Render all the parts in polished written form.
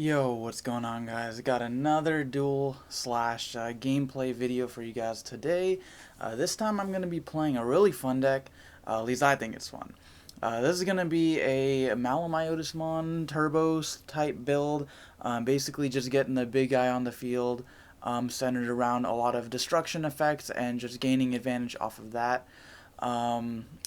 Yo, what's going on, guys? Got another duel slash gameplay video for you guys today. This time I'm going to be playing a really fun deck, at least I think it's fun. This is going to be a Malomyotismon Turbos type build, basically just getting the big guy on the field, centered around a lot of destruction effects and just gaining advantage off of that.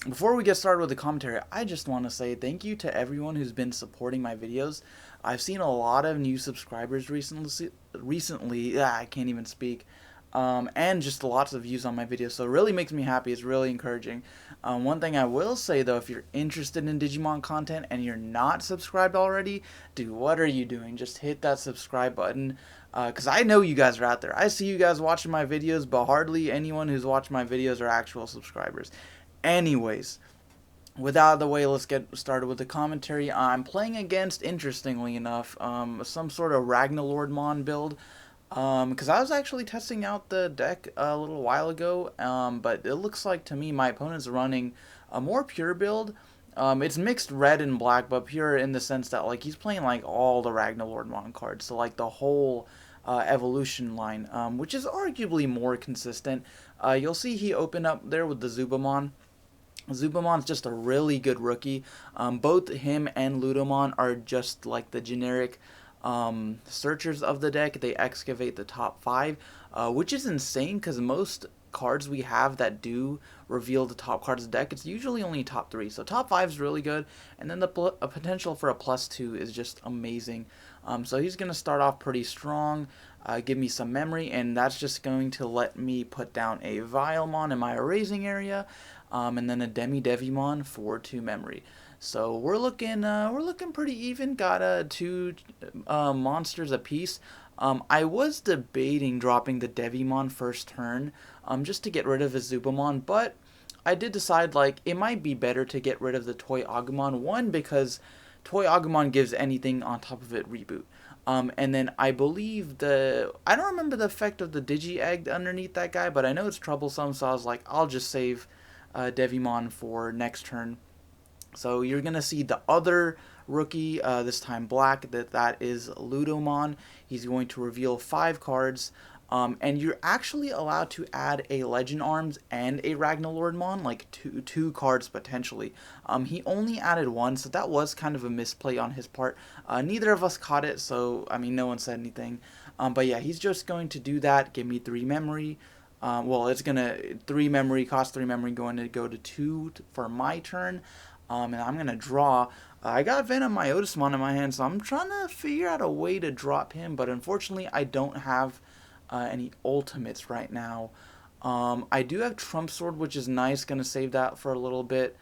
Before we get started with the commentary, I just want to say thank you to everyone who's been supporting my videos. I've seen a lot of new subscribers recently. I can't even speak. And just lots of views on my videos, so it really makes me happy. It's really encouraging. One thing I will say though, if you're interested in Digimon content and you're not subscribed already, dude, what are you doing? Just hit that subscribe button, because I know you guys are out there. I see you guys watching my videos, but hardly anyone who's watching my videos are actual subscribers. Anyways, with out of the way, let's get started with the commentary. I'm playing against, interestingly enough, some sort of Ragnaloardmon build. Because I was actually testing out the deck a little while ago, but it looks like to me my opponent's running a more pure build. It's mixed red and black, but pure in the sense that like he's playing like all the Ragnaloardmon cards, so like the whole evolution line, which is arguably more consistent. You'll see he opened up there with the Zubamon. Zubamon's just a really good rookie. Both him and Ludomon are just like the generic searchers of the deck. They excavate the top 5, which is insane because most cards we have that do reveal the top cards of the deck, it's usually only top 3. So top 5 is really good, and then the potential for a +2 is just amazing. So he's going to start off pretty strong, give me some memory, and that's just going to let me put down a Vilemon in my erasing area, and then a Devimon for 2 memory. So we're looking pretty even. Got 2 monsters apiece. I was debating dropping the Devimon first turn, just to get rid of his Zubamon, but I did decide like it might be better to get rid of the Toy Agumon. One, because Toy Agumon gives anything on top of it reboot. And then I believe I don't remember the effect of the Digi-Egg underneath that guy, but I know it's troublesome, so I was like, I'll just save Devimon for next turn. So you're going to see the other rookie, this time black, that is Ludomon. He's going to reveal 5 cards. And you're actually allowed to add a Legend Arms and a Ragnaloardmon, like two cards potentially. He only added 1, so that was kind of a misplay on his part. Neither of us caught it, so I mean, no one said anything. But yeah, he's just going to do that, give me 3 memory. Well, it's gonna cost 3 memory, going to go to 2 for my turn. And I'm gonna draw. I got Ragnaloardmon in my hand, so I'm trying to figure out a way to drop him, but unfortunately I don't have any ultimates right now. I do have Trump Sword, which is nice. Gonna save that for a little bit.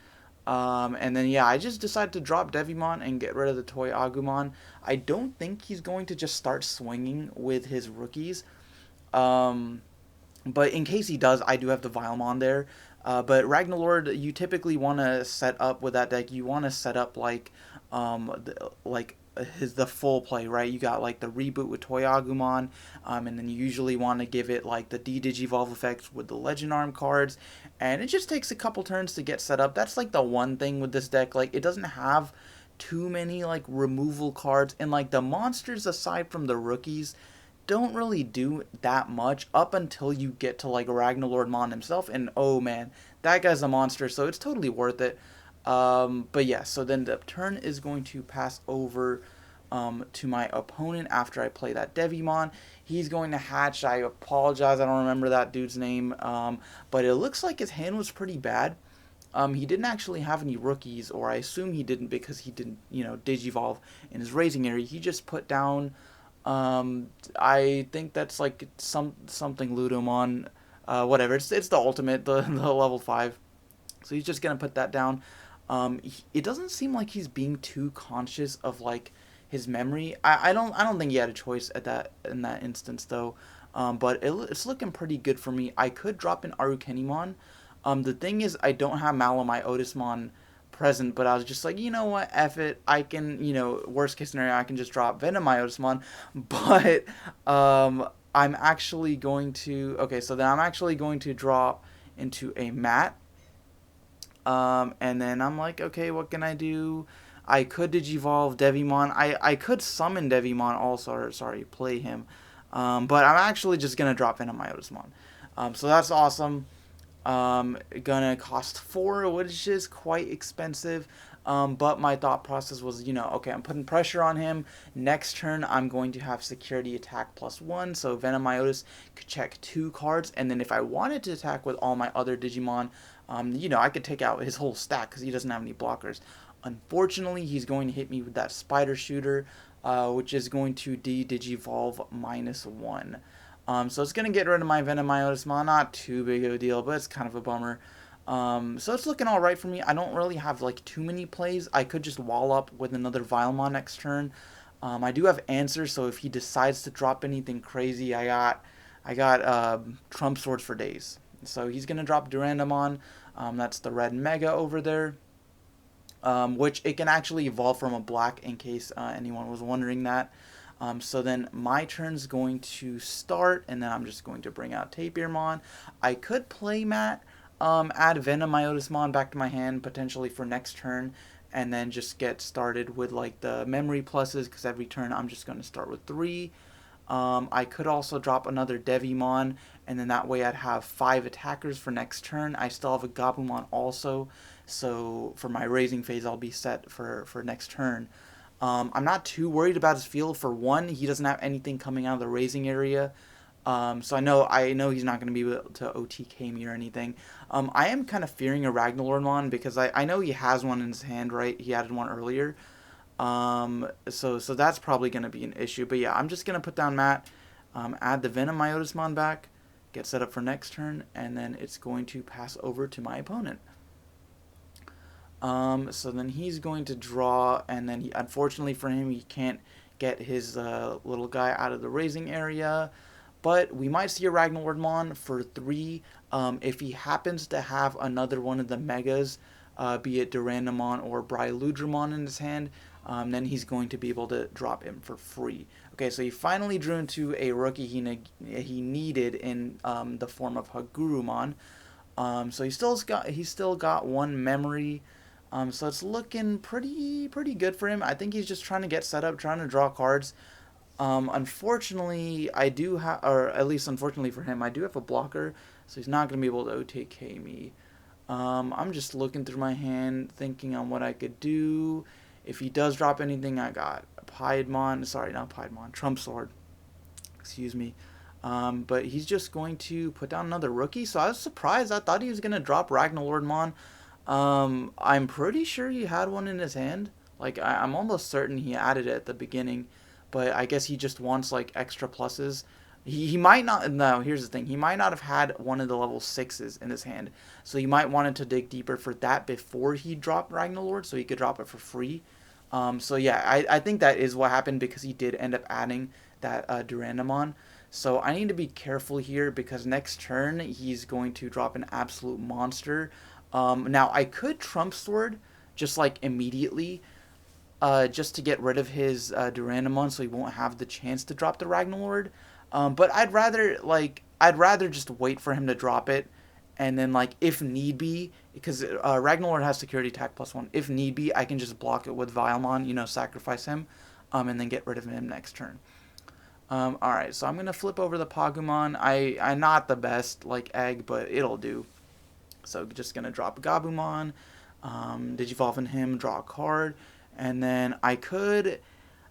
And then yeah, I just decided to drop Devimon and get rid of the Toy Agumon. I don't think he's going to just start swinging with his rookies. But in case he does, I do have the Vilemon there. But Ragnalord, you typically want to set up with that deck. You want to set up like the full play, right? You got like the reboot with Toy Agumon, and then you usually want to give it like the D-Digivolve effects with the Legend Arm cards, and it just takes a couple turns to get set up. That's like the one thing with this deck, like it doesn't have too many like removal cards, and like the monsters aside from the rookies don't really do that much up until you get to like Ragnaloardmon himself, and oh man, that guy's a monster, so it's totally worth it. But yeah, so then the turn is going to pass over to my opponent after I play that Devimon. He's going to hatch. I apologize, I don't remember that dude's name, but it looks like his hand was pretty bad. He didn't actually have any rookies, or I assume he didn't because he didn't, Digivolve in his raising area. He just put down, I think that's like something Ludomon, whatever. It's the ultimate, the level 5. So he's just gonna put that down. It doesn't seem like he's being too conscious of like his memory. I don't think he had a choice in that instance though. But it's looking pretty good for me. I could drop an Arukenimon. The thing is, I don't have Malomyotismon present, but I was just like, you know what, F it. I can, worst case scenario, I can just drop Ragnamyotismon. But I'm actually going to, okay, so then I'm actually going to drop into a mat. And then I'm like, okay, what can I do? I could Digivolve Devimon. I could summon Devimon also, or sorry, play him. But I'm actually just going to drop Venomyotismon. So that's awesome. Gonna cost 4, which is quite expensive. But my thought process was, okay, I'm putting pressure on him. Next turn, I'm going to have security attack +1, so Venomyotis could check 2 cards, and then if I wanted to attack with all my other Digimon, I could take out his whole stack because he doesn't have any blockers. Unfortunately, he's going to hit me with that Spider Shooter, which is going to Digivolve -1. So it's going to get rid of my Venomyotismon. Not too big of a deal, but it's kind of a bummer. So it's looking alright for me. I don't really have like too many plays. I could just wall up with another Vilemon next turn. I do have answers, so if he decides to drop anything crazy, I got Trump Swords for days. So he's going to drop Durandamon. That's the red Mega over there. Which it can actually evolve from a black, in case anyone was wondering that. So then my turn's going to start, and then I'm just going to bring out Tapirmon. I could play Matt, add Venomyotismon back to my hand, potentially for next turn, and then just get started with like the memory pluses, because every turn I'm just going to start with 3. I could also drop another Devimon, and then that way I'd have 5 attackers for next turn. I still have a Gabumon also, so for my raising phase I'll be set for next turn. I'm not too worried about his field. For one, he doesn't have anything coming out of the raising area. So I know he's not going to be able to OTK me or anything. I am kind of fearing a Ragnaloardmon because I know he has one in his hand, right? He added one earlier. So that's probably going to be an issue. But yeah, I'm just going to put down Matt, add the Venomyotismon back, get set up for next turn, and then it's going to pass over to my opponent. So then he's going to draw, and then unfortunately for him, he can't get his little guy out of the raising area. But we might see a Ragnaloardmon for 3 if he happens to have another one of the Megas, be it Durandamon or Briludramon in his hand. Then he's going to be able to drop him for free. Okay, so he finally drew into a rookie he needed in the form of Hagurumon. So he's still got 1 memory. So it's looking pretty good for him. I think he's just trying to get set up, trying to draw cards. Unfortunately, I do have, or at least unfortunately for him, I do have a blocker, so he's not going to be able to OTK me. I'm just looking through my hand, thinking on what I could do. If he does drop anything, I got Piedmon, sorry, not Piedmon, Trump Sword, excuse me. But he's just going to put down another rookie, so I was surprised. I thought he was going to drop Ragnaloardmon. I'm pretty sure he had one in his hand. Like, I'm almost certain he added it at the beginning, but I guess he just wants, like, extra pluses. He might not, no, here's the thing, he might not have had one of the level 6s in his hand, so he might wanted to dig deeper for that before he dropped Ragnalord, so he could drop it for free. So yeah, I think that is what happened, because he did end up adding that Durandamon. So I need to be careful here, because next turn he's going to drop an absolute monster. Now I could Trump Sword just like immediately, just to get rid of his Durandamon, so he won't have the chance to drop the Ragnalord. But I'd rather just wait for him to drop it, and then, like, if need be, because Ragnalord has security attack +1. If need be, I can just block it with Vilemon, sacrifice him, and then get rid of him next turn. Alright, so I'm gonna flip over the Pagumon. I'm not the best like egg, but it'll do. So just gonna drop Gabumon, Digivolve in him, draw a card, and then I could,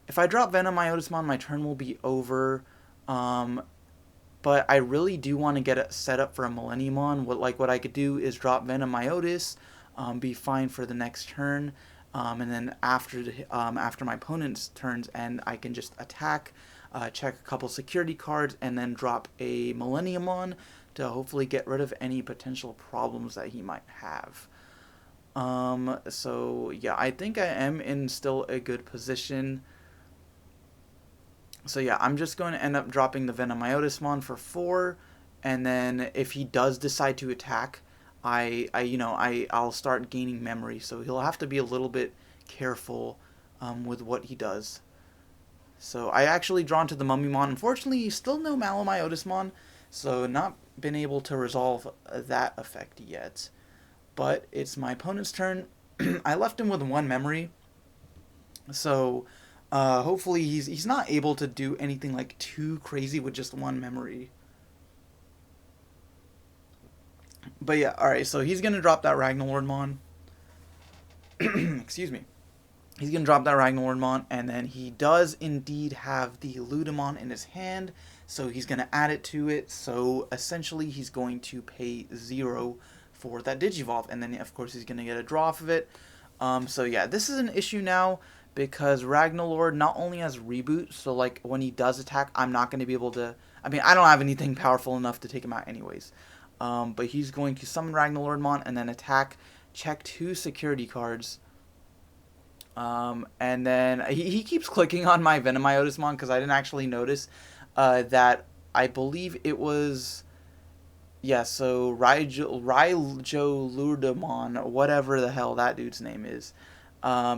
if I drop Venomyotismon, my turn will be over. But I really do want to get it set up for a Millenniumon. What I could do is drop Venomyotis, be fine for the next turn, and then after my opponent's turns end, I can just attack, check a couple security cards, and then drop a Millenniumon to hopefully get rid of any potential problems that he might have. So yeah, I think I am in still a good position. So yeah, I'm just going to end up dropping the Venomyotismon for 4, and then if he does decide to attack, I'll start gaining memory. So he'll have to be a little bit careful with what he does. So I actually drawn to the Mummymon. Unfortunately, still no Malomyotismon, so not been able to resolve that effect yet. But it's my opponent's turn. I left him with 1 memory. So hopefully he's not able to do anything like too crazy with just one memory. But yeah, all right. So he's gonna drop that Ragnaloardmon. Excuse me. He's gonna drop that Ragnaloardmon, and then he does indeed have the Ludimon in his hand. So he's gonna add it to it. So essentially, he's going to pay 0 for that Digivolve, and then of course he's gonna get a draw off of it. So yeah, this is an issue now because Ragnalord not only has reboot, so like when he does attack, I'm not going to be able to. I mean, I don't have anything powerful enough to take him out anyways. But he's going to summon Ragnaloardmon and then attack, check 2 security cards. And then he keeps clicking on my Venomyotismon because I didn't actually notice that I believe it was. Yeah, so Ragnaloardmon, whatever the hell that dude's name is,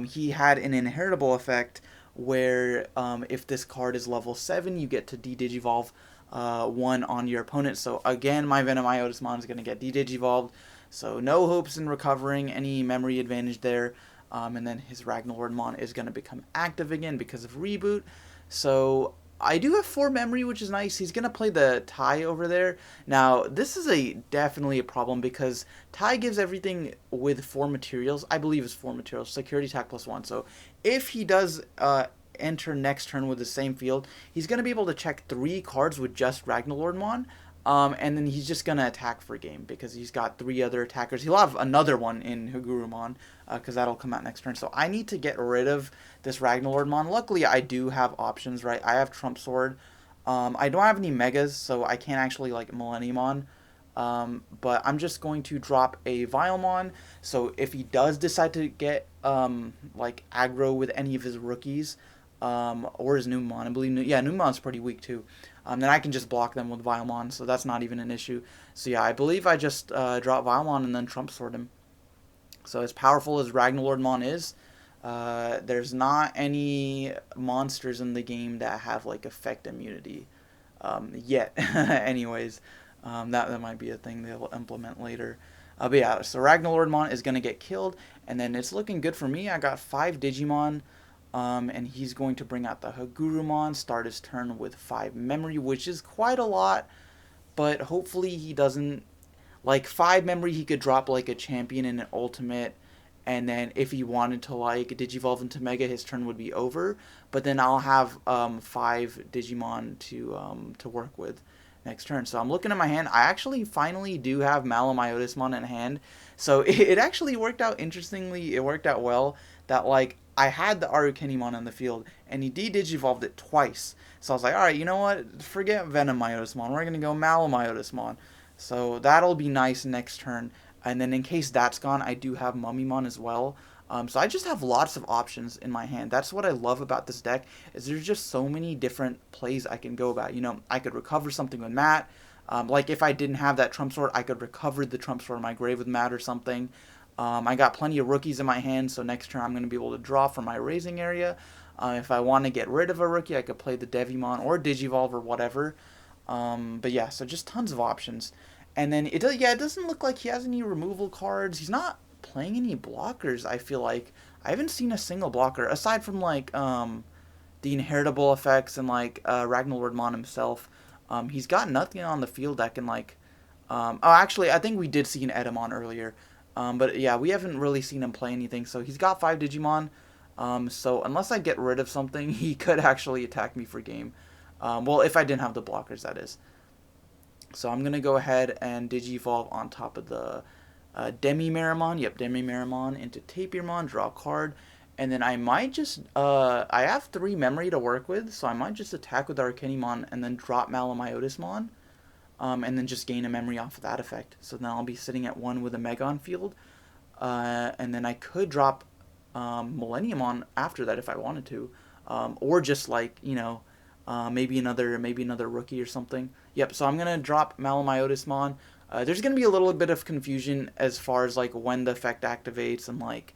he had an inheritable effect where if this card is level 7, you get to de-digivolve 1 on your opponent. So again, my Venomyotismon is going to get de-digivolved. So no hopes in recovering any memory advantage there. And then his Ragnaloardmon is going to become active again because of reboot. So I do have 4 memory, which is nice. He's going to play the tie over there. Now, this is definitely a problem because tie gives everything with 4 materials. I believe it's 4 materials. Security attack +1. So if he does enter next turn with the same field, he's going to be able to check 3 cards with just Ragnaloardmon. And then he's just going to attack for game because he's got 3 other attackers. He'll have another one in Hagurumon because that'll come out next turn. So I need to get rid of this Ragnaloardmon. Luckily, I do have options, right? I have Trump Sword. I don't have any Megas, so I can't actually like Millenniumon. But I'm just going to drop a Vilemon. So if he does decide to get like aggro with any of his rookies, or his Numemon, I believe, yeah, Numemon's pretty weak too. Then I can just block them with Vilemon, so that's not even an issue. So yeah, I believe I just drop Vilemon and then Trump Sword him. So as powerful as Ragnaloardmon is, there's not any monsters in the game that have like effect immunity yet. Anyways, that might be a thing they'll implement later. But yeah, so Ragnaloardmon is gonna get killed, and then it's looking good for me. I got 5 Digimon. And he's going to bring out the Hagurumon, start his turn with 5 memory, which is quite a lot, but hopefully he doesn't. Like 5 memory, he could drop like a champion in an ultimate, and then if he wanted to like Digivolve into Mega, his turn would be over. But then I'll have 5 Digimon to work with next turn. So I'm looking at my hand. I actually finally do have Malomyotismon in hand. So it actually worked out interestingly. It worked out well that like I had the Arukenimon on the field and he de-digivolved it twice. So I was like, all right, you know what? Forget Venomyotismon. We're gonna go Malomyotismon. So that'll be nice next turn. And then in case that's gone, I do have Mummymon as well. So I just have lots of options in my hand. That's what I love about this deck, is there's just so many different plays I can go about. You know, I could recover something with Matt. Like if I didn't have that Trump Sword, I could recover the Trump Sword in my grave with Matt or something. I got plenty of rookies in my hand, so next turn I'm going to be able to draw from my raising area. If I want to get rid of a rookie, I could play the Devimon or Digivolve or whatever. But yeah, so just tons of options. And then it doesn't look like he has any removal cards. He's not playing any blockers. I feel like I haven't seen a single blocker aside from like the inheritable effects and like Ragnaloardmon himself. He's got nothing on the field that can like. Oh, actually, I think we did see an Edamon earlier. But yeah, we haven't really seen him play anything. So he's got 5 Digimon. So unless I get rid of something, he could actually attack me for game. Well, if I didn't have the blockers, that is. So I'm going to go ahead and Digivolve on top of the Demi-Meramon. Yep, Demi-Meramon into Tapirmon, draw a card. And then I might just, I have 3 memory to work with, so I might just attack with Arcanimon and then drop Malomyotismon. And then just gain a memory off of that effect. So then I'll be sitting at 1 with a Megon field. And then I could drop Millenniumon after that if I wanted to. Or just like, you know, maybe another rookie or something. Yep, so I'm going to drop Malomyotismon. There's going to be a little bit of confusion as far as like when the effect activates and like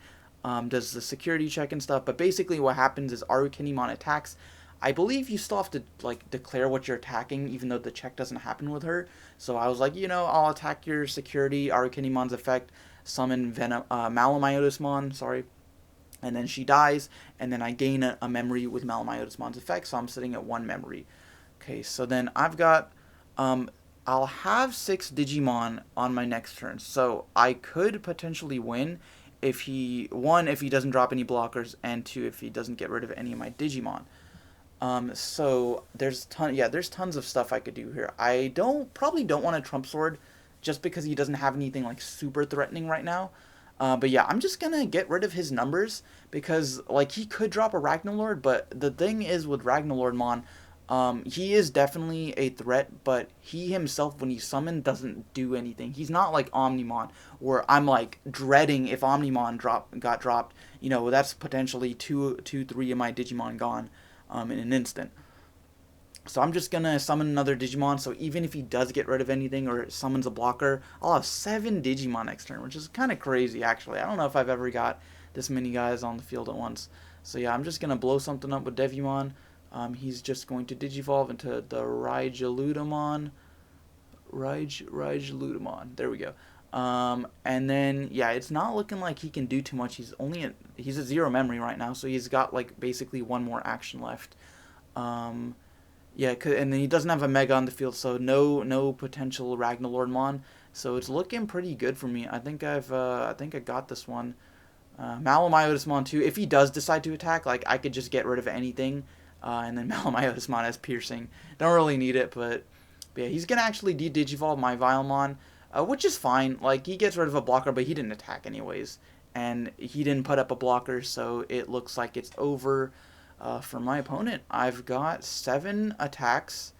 does the security check and stuff. But basically what happens is Arukenimon attacks. I believe you still have to like declare what you're attacking even though the check doesn't happen with her. So I was like, you know, I'll attack your security, Arukenimon's effect, summon Malomyotismon, sorry. and then she dies, and then I gain a memory with Malomyotismon's effect, so I'm sitting at 1 memory. Okay, so then I've got, I'll have 6 Digimon on my next turn, so I could potentially win if he, 1, if he doesn't drop any blockers, and 2, if he doesn't get rid of any of my Digimon. So there's tons of stuff I could do here. I probably don't want a Trump Sword, just because he doesn't have anything like super threatening right now. But yeah, I'm just gonna get rid of his numbers because like he could drop a Ragnalord, but the thing is with Ragnaloardmon, he is definitely a threat, but he himself when he's summoned doesn't do anything. He's not like Omnimon, where I'm like dreading if Omnimon got dropped. You know, that's potentially 3 of my Digimon gone in an instant. So I'm just gonna summon another Digimon, so even if he does get rid of anything or summons a blocker, I'll have 7 Digimon next turn, which is kind of crazy actually. I don't know if I've ever got this many guys on the field at once. So yeah, I'm just gonna blow something up with Devimon. He's just going to Digivolve into the Ragnaloardmon. There we go. And then yeah, it's not looking like he can do too much. He's at 0 memory right now, so he's got like basically 1 more action left. Yeah, and then he doesn't have a Mega on the field, so no potential Ragnaloardmon. So it's looking pretty good for me. I think I got this one. Malomyotismon too. If he does decide to attack, like I could just get rid of anything, and then Malomyotismon has piercing. Don't really need it, but yeah, he's gonna actually de-digivolve my Vilemon, which is fine. Like he gets rid of a blocker, but he didn't attack anyways, and he didn't put up a blocker, so it looks like it's over. For my opponent, I've got 7 attacks.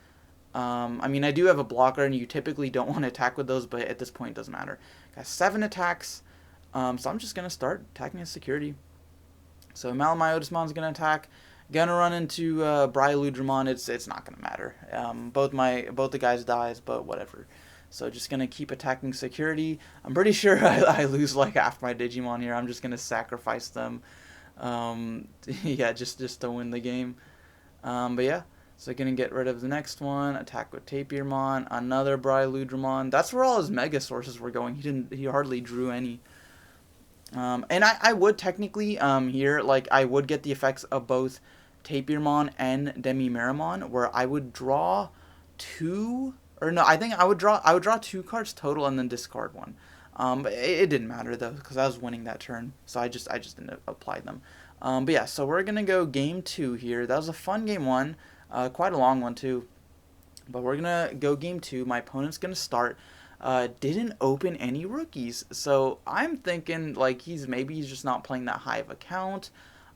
I mean, I do have a blocker, and you typically don't want to attack with those, but at this point, it doesn't matter. Got 7 attacks, so I'm just going to start attacking his security. So Malomyotismon's going to attack. Gonna run into Ragnaloardmon. It's not going to matter. Both the guys dies, but whatever. So just going to keep attacking security. I'm pretty sure I lose like half my Digimon here. I'm just going to sacrifice them. Yeah, just to win the game. But yeah, so gonna get rid of the next one. Attack with Tapirmon, another Ragnaloardmon. That's where all his Mega sources were going. He hardly drew any. And I would technically here like I would get the effects of both Tapirmon and Demimeramon, where I would draw 2, or no, I think I would draw 2 cards total and then discard 1. But it didn't matter though because I was winning that turn, so I just didn't apply them. But yeah, so we're gonna go game 2 here. That was a fun game 1, quite a long one too. But we're gonna go game 2. My opponent's gonna start. Didn't open any rookies, so I'm thinking like he's just not playing that high of a count.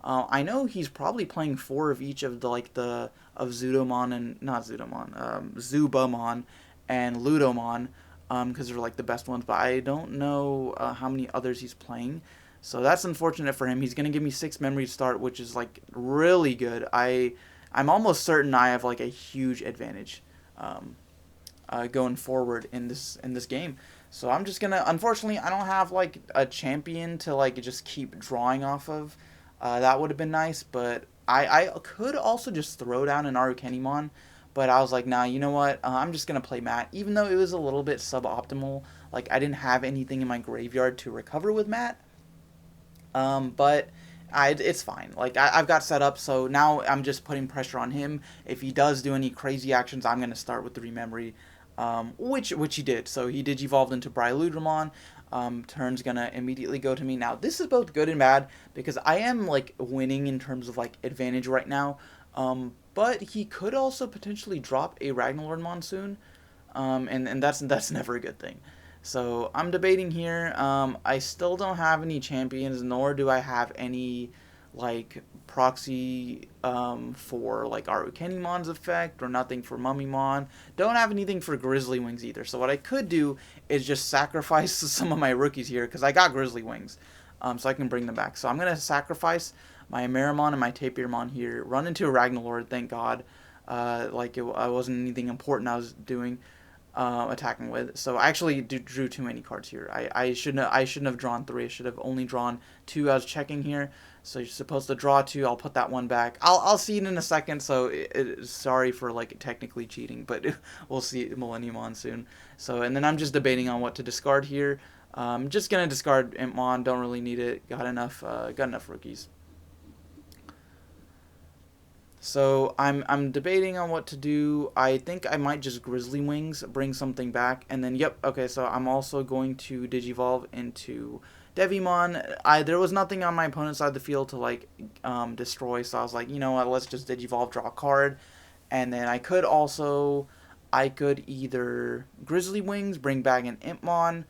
I know he's probably playing 4 of each of Zudomon and not Zudomon, Zubamon and Ludomon. Because they're like the best ones, but I don't know how many others he's playing. So that's unfortunate for him. He's gonna give me 6 memory to start, which is like really good. I'm almost certain I have like a huge advantage going forward in this game. So I'm just gonna, unfortunately, I don't have like a champion to like just keep drawing off of. That would have been nice, but I could also just throw down an Arukenimon. But I was like, nah, you know what? I'm just going to play Matt. Even though it was a little bit suboptimal. Like, I didn't have anything in my graveyard to recover with Matt. But it's fine. Like, I've got set up. So now I'm just putting pressure on him. If he does do any crazy actions, I'm going to start with the rememory. Which he did. So he Digivolved into Ragnaloardmon. Turn's going to immediately go to me. Now, this is both good and bad. Because I am, like, winning in terms of, like, advantage right now. But he could also potentially drop a Ragnaloardmon soon, and that's never a good thing. So I'm debating here. I still don't have any champions, nor do I have any like proxy for like Arukenimon's effect, or nothing for Mummymon. Don't have anything for Grizzly Wings either. So what I could do is just sacrifice some of my rookies here because I got Grizzly Wings, so I can bring them back. So I'm gonna sacrifice my Meramon and my Tapirmon here. Run into a Ragnalord, thank God. Like I wasn't anything important I was doing attacking with. So I actually drew too many cards here. I shouldn't have drawn 3. I should have only drawn 2. I was checking here. So you're supposed to draw 2. I'll put that one back. I'll see it in a second. So sorry for like technically cheating, but we'll see Millenniumon soon. So and then I'm just debating on what to discard here. Just gonna discard Impmon. Don't really need it. Got enough rookies. So I'm debating on what to do. I think I might just Grizzly Wings, bring something back, and then yep, okay, so I'm also going to Digivolve into Devimon. There was nothing on my opponent's side of the field to like destroy, so I was like, you know what, let's just Digivolve, draw a card, and then I could either Grizzly Wings, bring back an Impmon,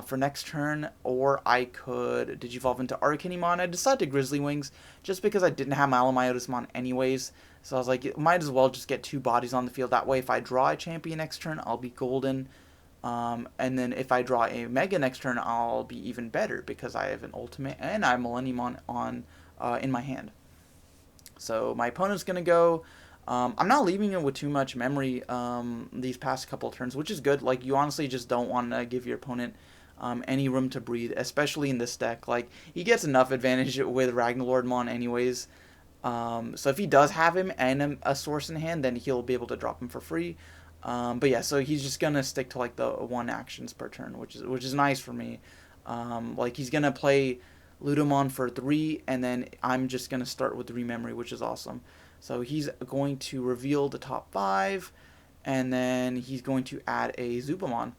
for next turn, or I could Digivolve into Arcanimon. I decided to Grizzly Wings just because I didn't have Malomyotismon anyways. So I was like, it might as well just get two bodies on the field. That way, if I draw a champion next turn, I'll be golden. And then if I draw a Mega next turn, I'll be even better because I have an Ultimate and I have Millenniumon on in my hand. So my opponent's going to go. I'm not leaving it with too much memory these past couple turns, which is good. Like, you honestly just don't want to give your opponent any room to breathe, especially in this deck. Like, he gets enough advantage with Ragnaloardmon anyways. So if he does have him and a source in hand, then he'll be able to drop him for free. But yeah, so he's just gonna stick to like the one actions per turn, which is nice for me. Like, he's gonna play Ludamon for 3, and then I'm just gonna start with Rememory, which is awesome. So he's going to reveal the top 5, and then he's going to add a Zubamon.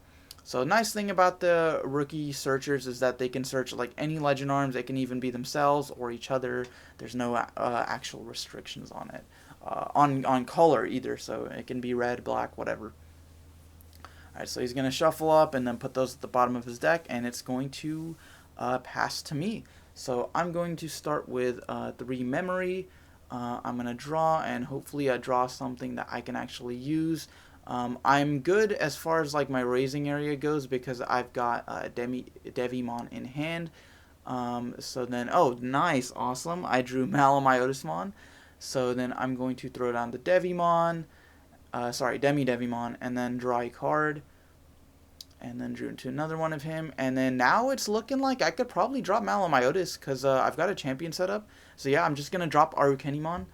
So nice thing about the rookie searchers is that they can search like any legend arms. They can even be themselves or each other. There's no actual restrictions on it, on color either. So it can be red, black, whatever. Alright, so he's going to shuffle up and then put those at the bottom of his deck, and it's going to pass to me. So I'm going to start with 3 memory. I'm going to draw, and hopefully I draw something that I can actually use. I'm good as far as like my raising area goes because I've got Devimon in hand. So then, oh, nice, awesome. I drew Malomyotismon. So then I'm going to throw down the Devimon, Demi-Devimon, and then draw a card. And then drew into another one of him. And then now it's looking like I could probably drop Malomyotis because I've got a champion set up. So yeah, I'm just going to drop Arukenimon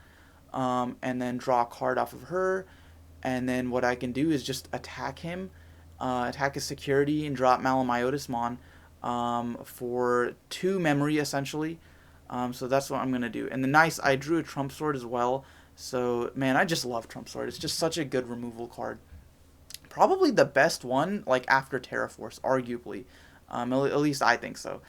and then draw a card off of her. And then what I can do is just attack him, attack his security, and drop Malomyotismon for 2 memory, essentially. So that's what I'm going to do. And the nice, I drew a Trump Sword as well. So, man, I just love Trump Sword. It's just such a good removal card. Probably the best one, like, after Terraforce, arguably. At least I think so.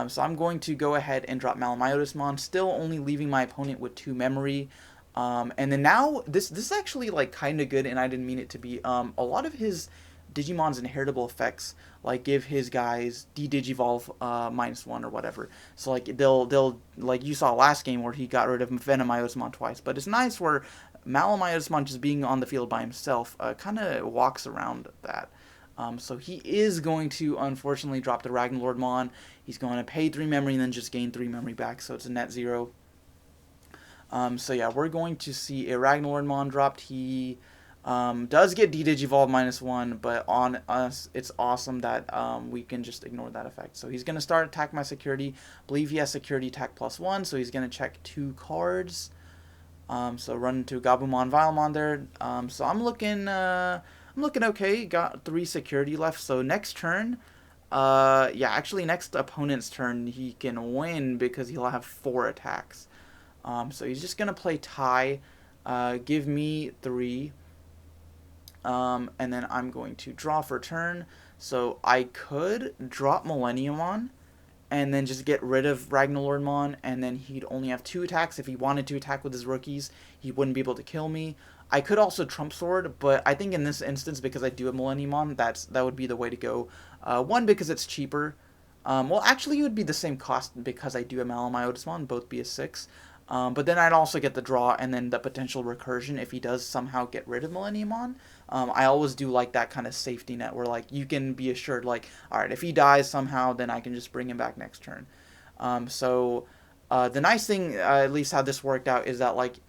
So I'm going to go ahead and drop Malomyotismon, still only leaving my opponent with 2 memory. And then now, this is actually, like, kind of good, and I didn't mean it to be. A lot of his Digimon's inheritable effects, like, give his guys de-Digivolve -1 or whatever. So, like, they'll like you saw last game where he got rid of Venomyotismon twice. But it's nice where Malomyotismon just being on the field by himself kind of walks around that. So he is going to, unfortunately, drop the Ragnaloardmon. He's going to pay 3 memory and then just gain 3 memory back, so it's a net 0. So yeah, we're going to see a Ragnaloardmon dropped. He does get de-Digivolve -1, but on us, it's awesome that we can just ignore that effect. So he's going to start attack my security. I believe he has security attack +1, so he's going to check 2 cards. So run into Gabumon, Vilemon there. So I'm looking okay. Got 3 security left. So next turn, yeah, actually next opponent's turn, he can win because he'll have 4 attacks. So he's just gonna play tie, give me 3, and then I'm going to draw for turn. So I could drop Millenniumon and then just get rid of Ragnaloardmon, and then he'd only have 2 attacks. If he wanted to attack with his rookies, he wouldn't be able to kill me. I could also Trump Sword, but I think in this instance, because I do have Millenniumon, that would be the way to go. 1, because it's cheaper. Well, actually, it would be the same cost because I do have Malomyotismon, both be a 6. But then I'd also get the draw and then the potential recursion if he does somehow get rid of Millenniumon. I always do like that kind of safety net where, like, you can be assured, like, alright, if he dies somehow, then I can just bring him back next turn. So the nice thing, at least how this worked out, is that, like,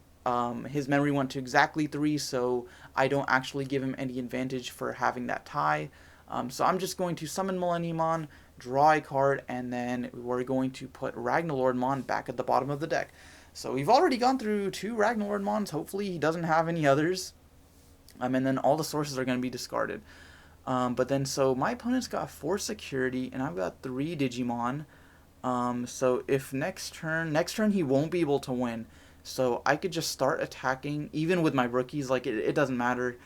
his memory went to exactly 3, so I don't actually give him any advantage for having that tie. So I'm just going to summon Millenniumon, draw a card, and then we're going to put Ragnaloardmon back at the bottom of the deck. So we've already gone through 2 Ragnaloardmons. Hopefully he doesn't have any others. And then all the sources are going to be discarded. But then, so my opponent's got 4 security, and I've got 3 Digimon. So if next turn he won't be able to win. So I could just start attacking, even with my rookies, like it doesn't matter.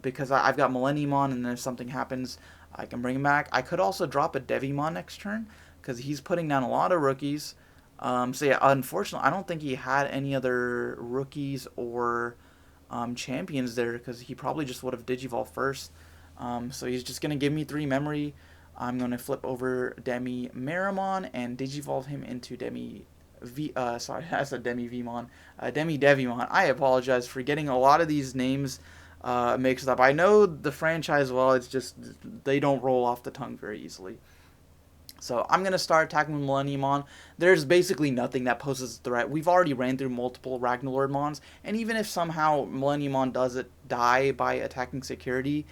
Because I've got Malomyotismon, and if something happens, I can bring him back. I could also drop a Digimon next turn, because he's putting down a lot of rookies. So yeah, unfortunately, I don't think he had any other rookies or champions there, because he probably just would have Digivolved first. So he's just going to give me 3 memory. I'm going to flip over Demi Marimon and Digivolve him into Demi sorry, I said Demi Vmon. Demi Devimon. I apologize for getting a lot of these names mixed up. I know the franchise well, it's just they don't roll off the tongue very easily. So I'm going to start attacking with Malomyotismon. There's basically nothing that poses a threat. We've already ran through multiple Ragnaloardmons, and even if somehow Malomyotismon doesn't die by attacking security,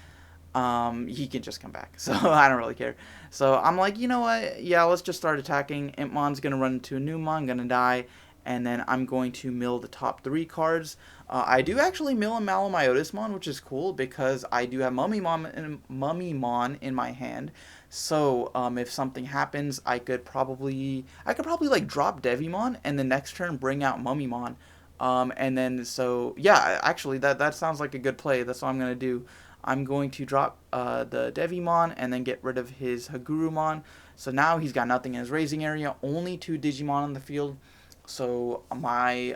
he can just come back. So I don't really care. So I'm like, you know what? Yeah, let's just start attacking. Impmon's going to run into a new Mon, going to die. And then I'm going to mill the top 3 cards. I do actually mill a Malomyotismon, which is cool because I do have Mummymon in my hand. So if something happens, I could probably like drop Devimon and the next turn bring out Mummymon. And then so yeah, actually that sounds like a good play. That's what I'm gonna do. I'm going to drop the Devimon and then get rid of his Hagurumon. So now he's got nothing in his raising area, only 2 Digimon on the field. So my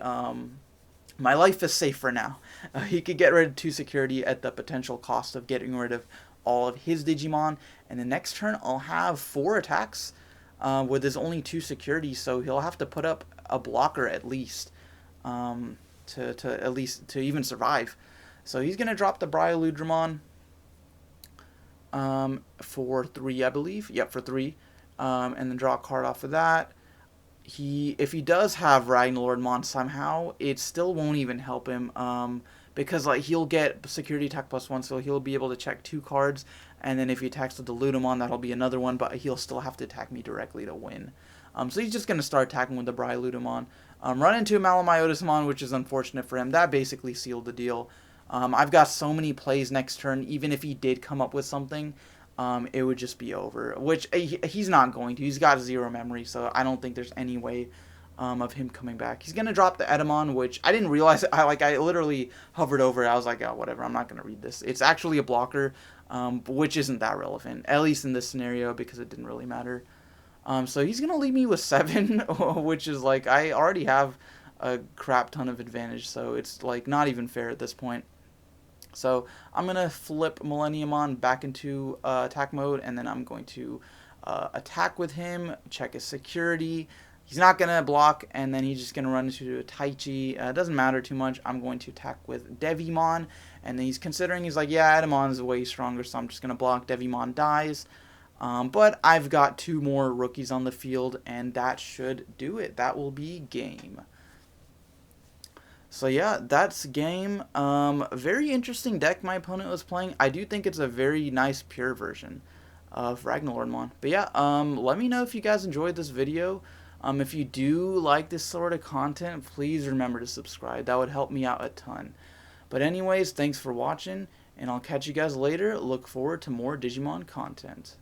life is safe for now. He could get rid of 2 security at the potential cost of getting rid of all of his Digimon. And the next turn, I'll have 4 attacks with his only 2 security. So he'll have to put up a blocker at least to even survive. So he's going to drop the Ragnaloardmon for 3, I believe. Yep, for 3. And then draw a card off of that. If he does have Ragnaloardmon somehow, it still won't even help him, because like he'll get security attack +1, so he'll be able to check 2 cards, and then if he attacks with the Ludamon, that'll be another one, but he'll still have to attack me directly to win. So he's just going to start attacking with the Ludamon. Run into Malomyotismon, which is unfortunate for him. That basically sealed the deal. I've got so many plays next turn, even if he did come up with something, it would just be over, which he's not going to. He's got 0 memory, so I don't think there's any way of him coming back. He's going to drop the Edamon, which I didn't realize. I literally hovered over it. I was like, oh, whatever, I'm not going to read this. It's actually a blocker, which isn't that relevant, at least in this scenario, because it didn't really matter. So he's going to leave me with 7, which is like, I already have a crap ton of advantage, so it's like not even fair at this point. So I'm going to flip Malomyotismon back into attack mode, and then I'm going to attack with him, check his security. He's not going to block, and then he's just going to run into a Taichi. It doesn't matter too much. I'm going to attack with Devimon, and then he's considering, he's like, yeah, Adamon's way stronger, so I'm just going to block. Devimon dies. But I've got 2 more rookies on the field, and that should do it. That will be game. So yeah, that's game. Very interesting deck my opponent was playing. I do think it's a very nice pure version of Ragnaloardmon. But yeah, let me know if you guys enjoyed this video. If you do like this sort of content, please remember to subscribe. That would help me out a ton. But anyways, thanks for watching, and I'll catch you guys later. Look forward to more Digimon content.